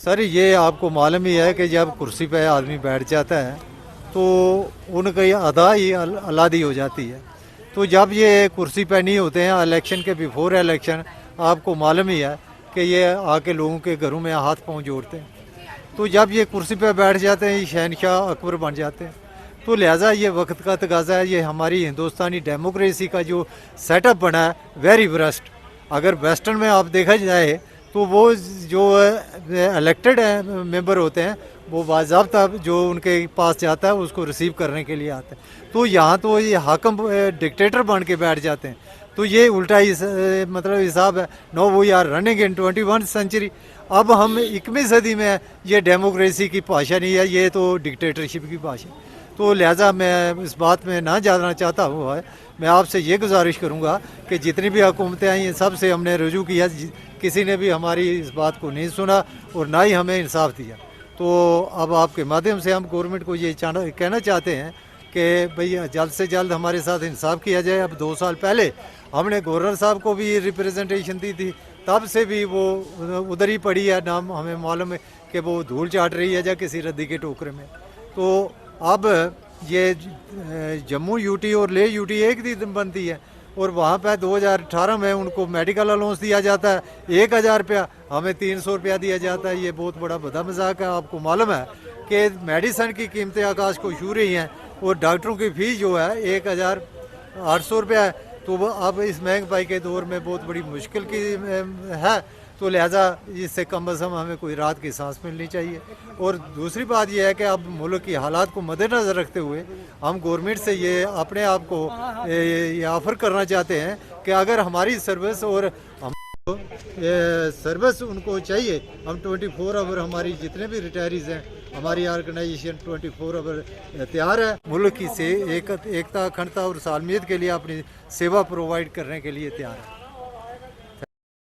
Sir ये आपको मालूम ही है कि जब कुर्सी पे आदमी बैठ जाता है तो उनकी अदा ही अलादी हो जाती है। तो जब ये कुर्सी पे नहीं होते हैं इलेक्शन के बिफोर इलेक्शन, आपको मालूम ही है कि ये आके लोगों के घरों में हाथ पांव जोड़ते हैं। तो जब ये कुर्सी पे बैठ जाते हैं ये शहनशाह अकबर बन जाते हैं। तो लिहाजा ये वक्त का तकाजा है, ये हमारी हिंदुस्तानी डेमोक्रेसी का जो सेटअप बना है वेरी वर्स्ट। अगर वेस्टर्न में आप देखा जाए तो वो जो इलेक्टेड मेंबर होते हैं वो बाज़ाब्ता जो उनके पास जाता है उसको रिसीव करने के लिए आते हैं। तो यहाँ तो ये हाकम डिक्टेटर बन के बैठ जाते हैं। तो ये उल्टा मतलब हिसाब है। No we are running in 21 century. अब हम 21वीं सदी में, ये डेमोक्रेसी की भाषा नहीं है, ये तो डिक्टेटरशिप की भाषा। तो लिहाजा मैं इस बात में ना जानना चाहता हूँ। मैं आपसे ये गुजारिश करूँगा कि जितनी भी हुकूमतें आई हैं सब से हमने रुजू किया, किसी ने भी हमारी इस बात को नहीं सुना और ना ही हमें इंसाफ दिया। तो अब आपके माध्यम से हम गवर्नमेंट को ये कहना चाहते हैं कि भैया जल्द से जल्द हमारे साथ इंसाफ किया जाए। अब 2 साल पहले हमने गवर्नर साहब को भी रिप्रेजेंटेशन दी थी, तब से भी वो उधर ही पड़ी है। नाम हमें मालूम है कि वो धूल चाट रही है या किसी रद्दी के टोकरे में। तो अब ये जम्मू यूटी और ले यूटी एक दिन बनती है और वहाँ पे 2018 में उनको मेडिकल अलाउंस दिया जाता है 1000 रुपया, हमें 300 रुपया दिया जाता है। ये बहुत बड़ा बदा मजाक है। आपको मालूम है कि मेडिसन की कीमतें आकाश को छू रही हैं और डॉक्टरों की फीस जो है 1800 रुपया है। तो वो अब इस महंगाई के दौर में बहुत बड़ी मुश्किल की है। तो लिहाजा इससे कम अज़ कम हमें कोई रात की सांस मिलनी चाहिए। और दूसरी बात यह है कि अब मुल्क की हालात को मद्देनज़र रखते हुए हम गवर्नमेंट से ये अपने आप को ये ऑफ़र करना चाहते हैं कि अगर हमारी सर्विस और सर्विस उनको चाहिए, हम 24 आवर, हमारी जितने भी रिटायरीज़ हैं, हमारी ऑर्गेनाइजेशन 24 आवर तैयार है मुल्क की से एकता, अखंडता और सालमियत के लिए अपनी सेवा प्रोवाइड करने के लिए तैयार है।